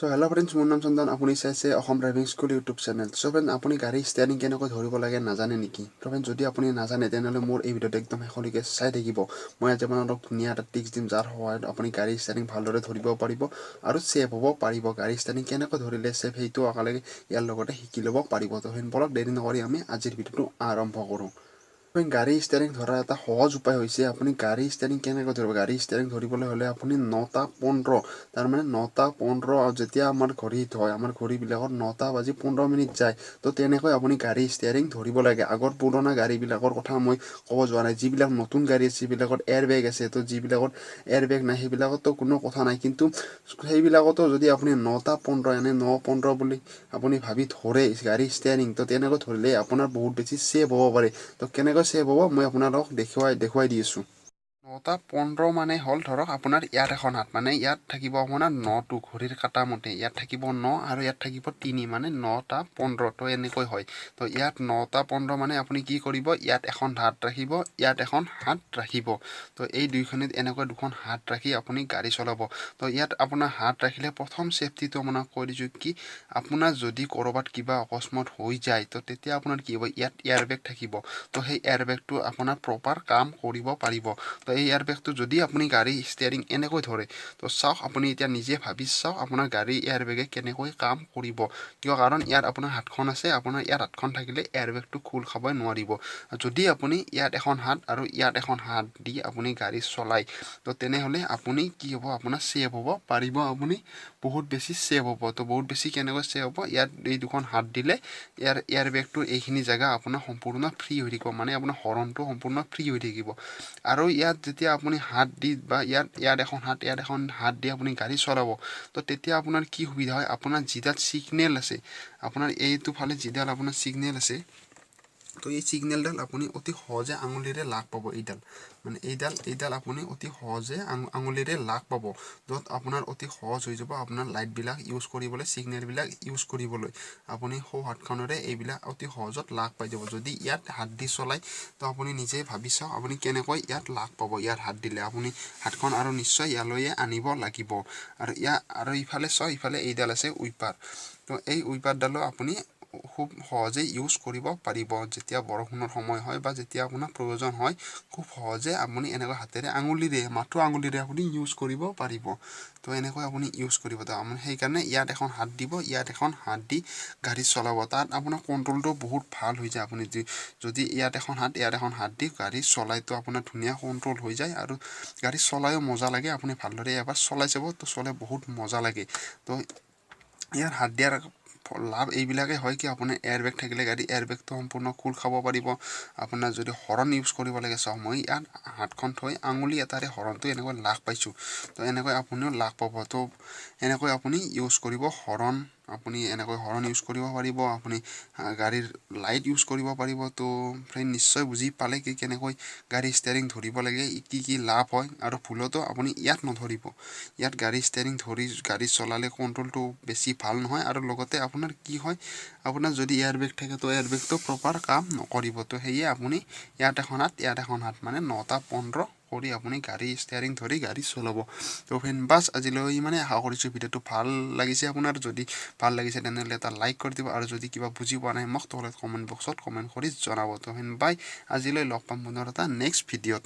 So hello friends, মোৰ নাম চন্দন। আপুনি চাইছে Assam driving school YouTube channel. So friends, আপুনি গাড়ী ষ্টিয়াৰিং কেনেকৈ ধৰিব লাগে নাজানে নেকি? তো friends, যদি আপুনি নাজানে তেনেহ'লে মোৰ এই ভিডিঅ'টো একদম শেষলৈকে চাই থাকিব। মই আজি আপোনালোকক ধুনীয়া এটা টিপছ দিম যাৰ সহায়ত আপুনি গাড়ী ষ্টিয়াৰিং ভালদৰে ধৰিব পাৰিব আৰু ছেফ হ'ব পাৰিব। গাড়ী ষ্টিয়াৰিং কেনেকৈ ধৰিলে ছেফ সেইটো একেলগে ইয়াৰ লগতে শিকি ল'ব পাৰিব। তো friends, বলক দেৰি নকৰি আমি আজিৰ ভিডিঅ'টো আৰম্ভ কৰোঁ। গাড়ী ষ্টিয়াৰিং ধৰাৰ এটা সহজ উপায় হৈছে আপুনি গাড়ী ষ্টিয়াৰিং কেনেকৈ ধৰিব। গাড়ী ষ্টিয়াৰিং ধৰিবলৈ হ'লে আপুনি 9:15 তাৰমানে 9:15 যেতিয়া আমাৰ ঘড়ীত হয়, আমাৰ ঘড়ীবিলাকত 9:15 যায়। তো তেনেকৈ আপুনি গাড়ী ষ্টিয়াৰিং ধৰিব লাগে। আগৰ পুৰণা গাড়ীবিলাকৰ কথা মই ক'ব যোৱা নাই। যিবিলাক নতুন গাড়ী আছে যিবিলাকত এয়াৰবেগ আছে, তো যিবিলাকত এয়াৰবেগ নাই সেইবিলাকতো কোনো কথা নাই। কিন্তু সেইবিলাকতো যদি আপুনি 9:15 এনে 9:15 বুলি আপুনি ভাবি ধৰে গাড়ী ষ্টিয়াৰিং, তো তেনেকৈ ধৰিলে আপোনাৰ বহুত বেছি ছেফ হ'ব পাৰে। তো কেনেকৈ ছেভ হ'ব মই আপোনালোকক দেখুৱাই দি আছোঁ। 9:15 মানে হ'ল ধৰক আপোনাৰ ইয়াত এখন হাত, মানে ইয়াত থাকিব আপোনাৰ 9টো ঘড়ীৰ কাটা মতে, ইয়াত থাকিব 9 আৰু ইয়াত থাকিব 3 মানে 9:15। তো এনেকৈ হয়। তো ইয়াত 9:15 মানে আপুনি কি কৰিব, ইয়াত এখন হাত ৰাখিব, ইয়াত এখন হাত ৰাখিব। তো এই দুইখনিত এনেকৈ দুখন হাত ৰাখি আপুনি গাড়ী চলাব। তো ইয়াত আপোনাৰ হাত ৰাখিলে প্ৰথম ছেফটিটো আপোনাক কৈ দিছোঁ কি, আপোনাৰ যদি ক'ৰবাত কিবা অকস্মাত হৈ যায় তো তেতিয়া আপোনাৰ কি হ'ব, ইয়াত এয়াৰবেগ থাকিব। তো সেই এয়াৰবেগটো আপোনাৰ প্ৰপাৰ কাম কৰিব পাৰিব। তো এই এয়াৰবেগটো যদি আপুনি গাড়ী ষ্টিয়াৰিং এনেকৈ ধৰে, তো চাওক আপুনি এতিয়া নিজে ভাবি চাওক আপোনাৰ গাড়ী এয়াৰবেগে কেনেকৈ কাম কৰিব। কিয়, কাৰণ ইয়াত আপোনাৰ হাতখন আছে, আপোনাৰ ইয়াত হাতখন থাকিলে এয়াৰবেগটো খোল খাবই নোৱাৰিব। যদি আপুনি ইয়াত এখন হাত আৰু ইয়াত এখন হাত দি আপুনি গাড়ী চলায়, তো তেনেহ'লে আপুনি কি হ'ব, আপোনাৰ ছেফ হ'ব পাৰিব, আপুনি বহুত বেছি ছেফ হ'ব। তো বহুত বেছি কেনেকৈ ছেফ হ'ব, ইয়াত এই দুখন হাত দিলে এয়াৰবেগটোৰ এইখিনি জেগা আপোনাৰ সম্পূৰ্ণ ফ্ৰী হৈ থাকিব, মানে আপোনাৰ হৰণটো সম্পূৰ্ণ ফ্ৰী হৈ থাকিব। আৰু ইয়াত যেতিয়া আপুনি হাত দি বা ইয়াত এখন হাত দি আপুনি গাড়ী চলাব, তো তেতিয়া আপোনাৰ কি সুবিধা হয়, আপোনাৰ যিডাল ছিগনেল আছে, আপোনাৰ এইটো ফালে যিডাল আপোনাৰ ছিগনেল আছে, তো এই ছিগনেলডাল আপুনি অতি সহজে আঙুলিৰে লাগ পাব। মানে এইডাল আপুনি অতি সহজে আঙুলিৰে লাগ পাব, য'ত আপোনাৰ অতি সহজ হৈ যাব আপোনাৰ লাইটবিলাক ইউজ কৰিবলৈ, ছিগনেলবিলাক ইউজ কৰিবলৈ। আপুনি সৌ হাতখনেৰে এইবিলাক অতি সহজত লাগ পাই যাব। যদি ইয়াত হাত দি চলায়, তো আপুনি নিজে ভাবি চাওক আপুনি কেনেকৈ ইয়াত লাগ পাব। ইয়াত হাত দিলে আপুনি হাতখন আৰু নিশ্চয় ইয়ালৈয়ে আনিব লাগিব। আৰু ইফালে চাওক, ইফালে এইডাল আছে উইপাৰ। তো এই উইপাৰডালো আপুনি খুব সহজে ইউজ কৰিব পাৰিব। যেতিয়া বৰষুণৰ সময় হয় বা যেতিয়া আপোনাৰ প্ৰয়োজন হয়, খুব সহজে আপুনি এনেকৈ হাতেৰে মাথো আঙুলিৰে আপুনি ইউজ কৰিব পাৰিব। তো এনেকৈ আপুনি ইউজ কৰিব। তো আপুনি সেইকাৰণে ইয়াত এখন হাত দিব, ইয়াত এখন হাত দি গাড়ী চলাব। তাত আপোনাৰ কণ্ট্ৰলটো বহুত ভাল হৈ যায়। আপুনি যদি ইয়াত এখন হাত দি গাড়ী চলাই, তো আপোনাৰ ধুনীয়া কণ্ট্ৰল হৈ যায় আৰু গাড়ী চলায়ো মজা লাগে। আপুনি ভালদৰে এবাৰ চলাই যাব, তো চলাই বহুত মজা লাগে। তো ইয়াৰ হাত দিয়াৰ লাভ এইবিলাকে হয় কি, আপোনাৰ এয়াৰবেগ থাকিলে গাড়ী এয়াৰবেগটো সম্পূৰ্ণ খোল খাব পাৰিব। আপোনাৰ যদি হৰণ ইউজ কৰিব লাগে, চাওক মই ইয়াত হাতখন থৈ আঙুলি এটাৰে হৰণটো এনেকৈ লাগ পাইছোঁ। তো এনেকৈ আপুনিও লাগ পাব। তো এনেকৈ আপুনি ইউজ কৰিব হৰণ, আপুনি এনেকৈ হৰণ ইউজ কৰিব পাৰিব। আপুনি গাড়ীৰ লাইট ইউজ কৰিব পাৰিব। তো ফ্ৰেণ্ড, নিশ্চয় বুজি পালে কি কেনেকৈ গাড়ী ষ্টিয়াৰিং ধৰিব লাগে, কি লাভ হয়। আৰু ভুলতো আপুনি ইয়াত নধৰিব। ইয়াত গাড়ী ষ্টিয়াৰিং ধৰি গাড়ী চলালে কণ্ট্ৰলটো বেছি ভাল নহয়, আৰু লগতে আপোনাৰ কি হয়, আপোনাৰ যদি এয়াৰবেগ থাকে, তো এয়াৰবেগটো প্ৰপাৰ কাম নকৰিব। তো সেয়ে আপুনি ইয়াত এখন হাত মানে 9:15 কৰি আপুনি গাড়ী ষ্টিয়াৰিং ধৰি গাড়ী চলাব। তো ফ্ৰেণ্ড, বাছ আজিলৈ মানে আশা কৰিছোঁ ভিডিঅ'টো ভাল লাগিছে আপোনাৰ। যদি ভাল লাগিছে তেনেহ'লে এটা লাইক কৰি দিব, আৰু যদি কিবা বুজি পোৱা নাই মোক তলত কমেণ্ট বক্সত কমেণ্ট কৰি জনাব। তো ফ্ৰেণ্ড, বাই, আজিলৈ লগ পাম পুনৰ এটা নেক্সট ভিডিঅ'ত।